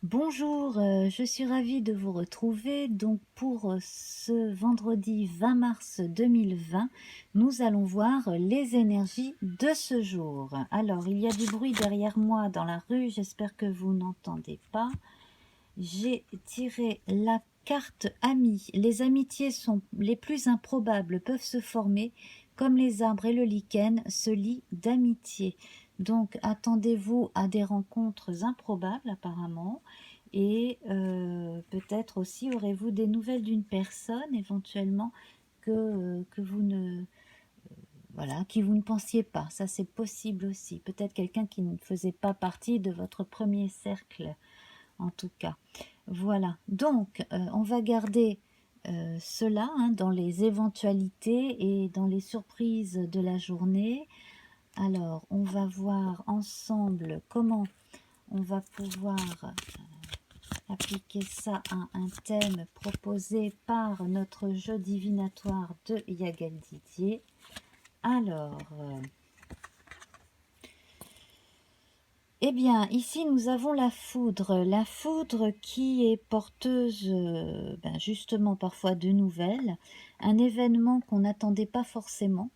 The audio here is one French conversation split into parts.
Bonjour, je suis ravie de vous retrouver. Donc pour ce vendredi 20 mars 2020, nous allons voir les énergies de ce jour. Alors, il y a du bruit derrière moi dans la rue, j'espère que vous n'entendez pas. J'ai tiré la carte amis. Les amitiés sont les plus improbables, peuvent se former comme les arbres et le lichen se lient d'amitié. Donc attendez-vous à des rencontres improbables apparemment. Et peut-être aussi aurez-vous des nouvelles d'une personne éventuellement que vous ne voilà, qui vous ne pensiez pas. Ça c'est possible aussi. Peut-être quelqu'un qui ne faisait pas partie de votre premier cercle en tout cas. Voilà, donc on va garder cela dans les éventualités et dans les surprises de la journée. Alors, on va voir ensemble comment on va pouvoir appliquer ça à un thème proposé par notre jeu divinatoire de Yagal Didier. Alors, eh bien, ici, nous avons la foudre qui est porteuse, justement, parfois de nouvelles, un événement qu'on n'attendait pas forcément.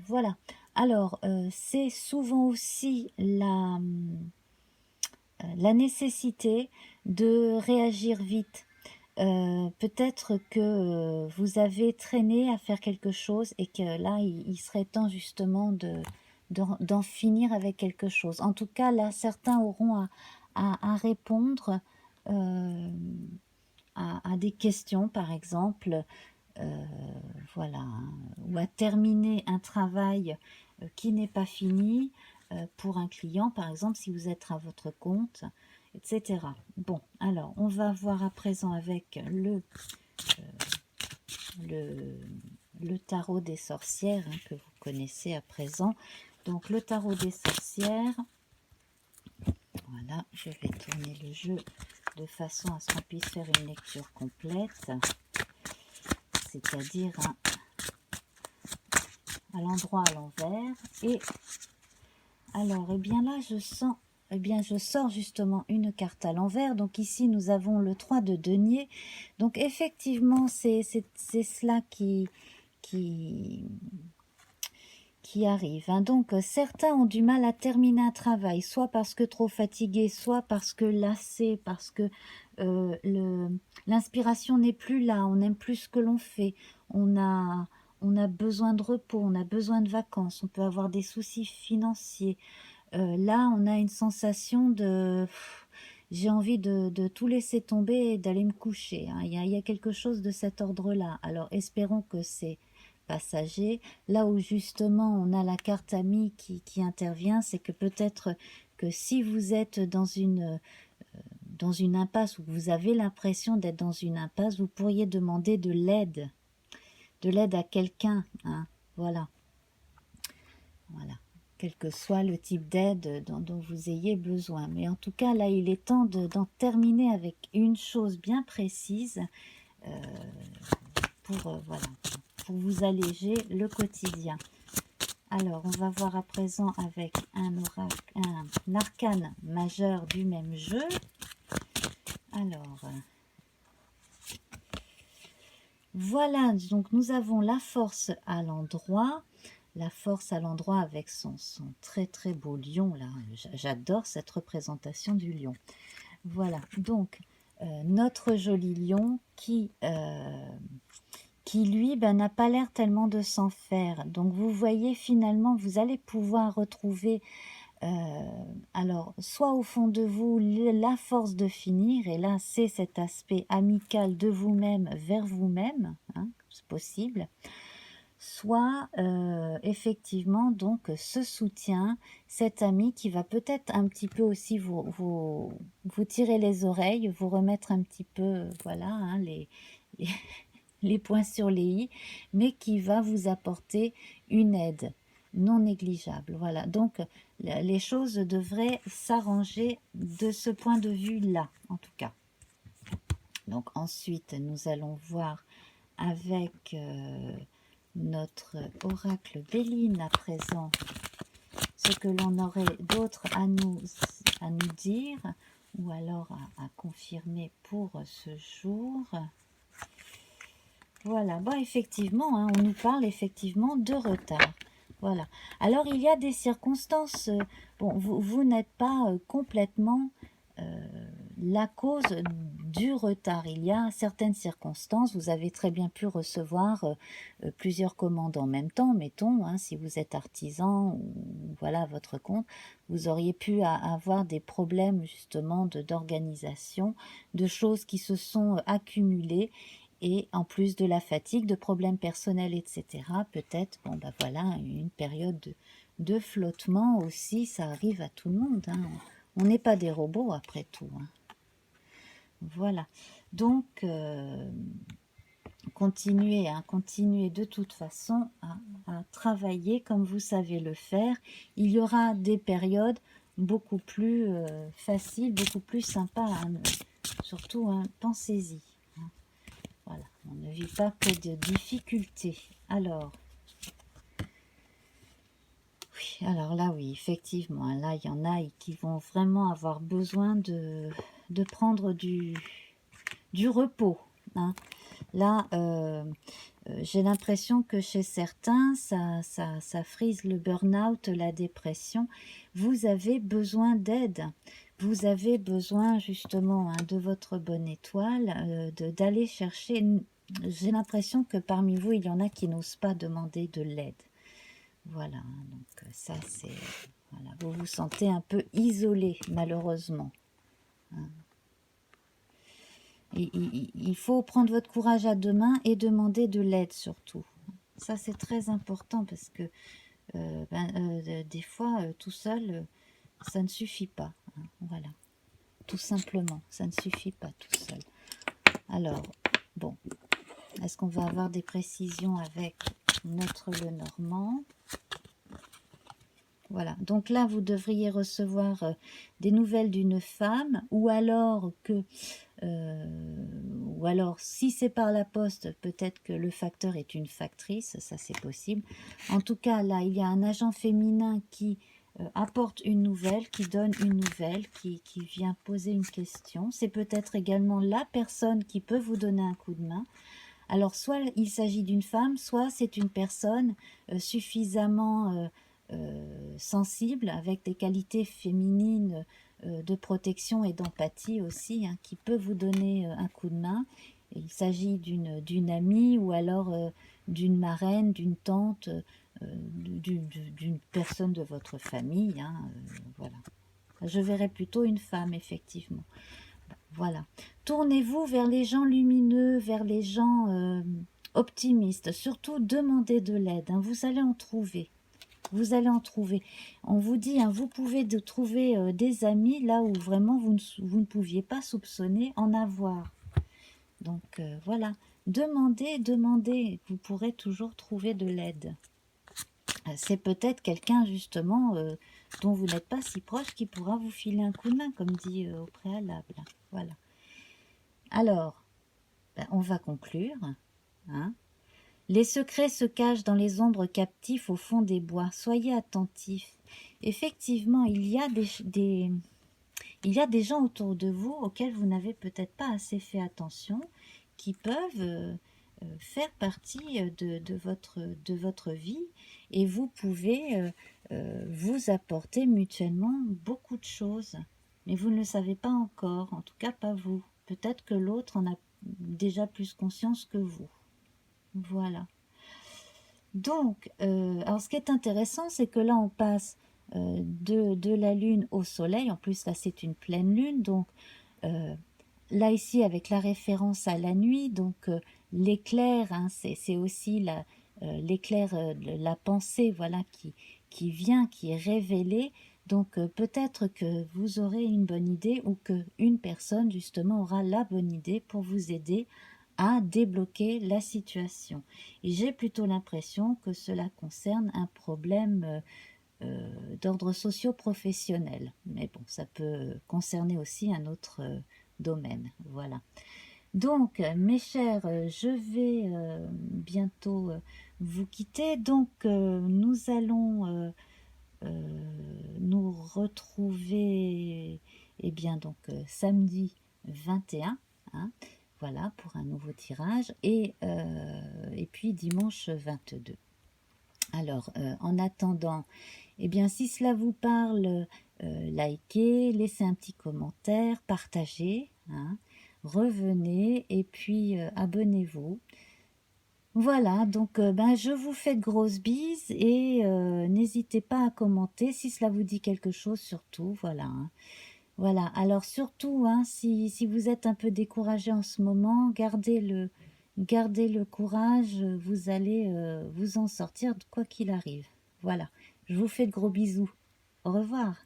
Voilà. Alors, c'est souvent aussi la nécessité de réagir vite. Peut-être que vous avez traîné à faire quelque chose et que là, il serait temps justement d'en finir avec quelque chose. En tout cas, là, certains auront à répondre euh, à des questions, par exemple, euh, voilà, hein, ou à terminer un travail qui n'est pas fini pour un client, par exemple, si vous êtes à votre compte, etc. Bon, alors, on va voir à présent avec le, le tarot des sorcières que vous connaissez à présent. Donc, le tarot des sorcières, voilà, je vais tourner le jeu de façon à ce qu'on puisse faire une lecture complète, c'est-à-dire à l'endroit à l'envers. Et alors, eh bien là, je sors justement une carte à l'envers. Donc ici, nous avons le 3 de denier. Donc effectivement, c'est cela qui, qui arrive. Donc certains ont du mal à terminer un travail, soit parce que trop fatigués, soit parce que lassés, parce que l'inspiration n'est plus là, on n'aime plus ce que l'on fait, on a, on a besoin de repos, on a besoin de vacances, on peut avoir des soucis financiers. Là, on a une sensation de j'ai envie de tout laisser tomber et d'aller me coucher. Il y a quelque chose de cet ordre-là. Alors, espérons que c'est passager. Là où justement on a la carte amie qui intervient, c'est que peut-être que si vous êtes dans une impasse ou que vous avez l'impression d'être dans une impasse, vous pourriez demander de l'aide à quelqu'un. Voilà. Voilà, quel que soit le type d'aide dont vous ayez besoin. Mais en tout cas, là, il est temps d'en terminer avec une chose bien précise euh, voilà, pour vous alléger le quotidien. Alors, on va voir à présent avec un arcane majeur du même jeu. Alors, voilà, donc nous avons la force à l'endroit. La force à l'endroit avec son très très beau lion là. J'adore cette représentation du lion. Voilà, donc notre joli lion qui lui n'a pas l'air tellement de s'en faire. Donc vous voyez finalement vous allez pouvoir retrouver alors soit au fond de vous la force de finir, et là c'est cet aspect amical de vous-même vers vous-même, c'est possible, soit effectivement donc ce soutien, cet ami qui va peut-être un petit peu aussi vous tirer les oreilles, vous remettre un petit peu, voilà, les, les points sur les i, mais qui va vous apporter une aide non négligeable. Voilà, donc les choses devraient s'arranger de ce point de vue-là, en tout cas. Donc ensuite, nous allons voir avec notre oracle Béline à présent ce que l'on aurait d'autre à nous dire. ou alors à confirmer pour ce jour. Voilà, bon, effectivement, hein, on nous parle effectivement de retard. Voilà. Alors, il y a des circonstances, bon, vous n'êtes pas complètement la cause du retard. Il y a certaines circonstances, vous avez très bien pu recevoir plusieurs commandes en même temps, mettons, hein, si vous êtes artisan ou voilà votre compte, vous auriez pu avoir des problèmes justement d'organisation, de choses qui se sont accumulées et en plus de la fatigue, de problèmes personnels, etc. Peut-être, bon ben voilà, une période de flottement aussi, ça arrive à tout le monde, hein. On n'est pas des robots après tout, hein. Voilà. Donc, continuez, hein, continuez de toute façon à travailler comme vous savez le faire. Il y aura des périodes beaucoup plus faciles, beaucoup plus sympas, hein, surtout, hein, pensez-y. Hein. Voilà, on ne vit pas que de difficultés. Alors, oui, alors là, oui, effectivement, hein, là, il y en a qui vont vraiment avoir besoin de prendre du repos, hein. Là, j'ai l'impression que chez certains, ça frise le burn-out, la dépression. Vous avez besoin d'aide. Vous avez besoin justement, hein, de votre bonne étoile, d'aller chercher. J'ai l'impression que parmi vous, il y en a qui n'osent pas demander de l'aide. Voilà, donc ça c'est... Voilà, vous vous sentez un peu isolé, malheureusement. Hein. Il faut prendre votre courage à deux mains et demander de l'aide surtout. Ça c'est très important parce que des fois tout seul ça ne suffit pas. Hein, voilà, tout simplement, ça ne suffit pas tout seul. Alors, bon, est-ce qu'on va avoir des précisions avec notre Lenormand? Voilà, donc là, vous devriez recevoir des nouvelles d'une femme, ou alors si c'est par la poste, peut-être que le facteur est une factrice, ça c'est possible. En tout cas, là, il y a un agent féminin qui apporte une nouvelle, qui donne une nouvelle, qui vient poser une question. C'est peut-être également la personne qui peut vous donner un coup de main. Alors, soit il s'agit d'une femme, soit c'est une personne suffisamment sensible, avec des qualités féminines de protection et d'empathie aussi, hein, qui peut vous donner un coup de main. Il s'agit d'une amie ou alors d'une marraine, d'une tante, d'une personne de votre famille. Hein, voilà. Je verrais plutôt une femme, effectivement. Voilà. Tournez-vous vers les gens lumineux, vers les gens optimistes. Surtout, demandez de l'aide. Hein. Vous allez en trouver. Vous allez en trouver. On vous dit, hein, vous pouvez trouver des amis là où vraiment vous ne pouviez pas soupçonner en avoir. Donc voilà. Demandez, demandez. Vous pourrez toujours trouver de l'aide. C'est peut-être quelqu'un justement dont vous n'êtes pas si proche qui pourra vous filer un coup de main, comme dit au préalable. Voilà. Alors, on va conclure. Hein. Les secrets se cachent dans les ombres captifs au fond des bois. Soyez attentifs. Effectivement, il y a des gens autour de vous auxquels vous n'avez peut-être pas assez fait attention, qui peuvent faire partie de votre vie, et vous pouvez vous apporter mutuellement beaucoup de choses. Mais vous ne le savez pas encore, en tout cas pas vous. Peut-être que l'autre en a déjà plus conscience que vous. Voilà. Donc, alors ce qui est intéressant, c'est que là, on passe de la Lune au Soleil. En plus, là, c'est une pleine Lune. Donc, là, ici, avec la référence à la nuit, donc l'éclair, hein, c'est aussi l'éclair, la pensée, voilà, qui vient, qui est révélée. Donc, peut-être que vous aurez une bonne idée ou qu'une personne, justement, aura la bonne idée pour vous aider à débloquer la situation. Et j'ai plutôt l'impression que cela concerne un problème d'ordre socio-professionnel. Mais bon, ça peut concerner aussi un autre domaine. Voilà. Donc, mes chers, je vais bientôt vous quitter. Donc, nous allons nous retrouver eh bien donc samedi 21, hein, voilà, pour un nouveau tirage, et puis dimanche 22. Alors, en attendant, eh bien, si cela vous parle, likez, laissez un petit commentaire, partagez, hein, revenez et puis abonnez-vous. Voilà, donc ben, je vous fais de grosses bises et n'hésitez pas à commenter si cela vous dit quelque chose, surtout, voilà, hein. Voilà, alors surtout, hein, si vous êtes un peu découragé en ce moment, gardez le courage, vous allez vous en sortir quoi qu'il arrive. Voilà, je vous fais de gros bisous. Au revoir.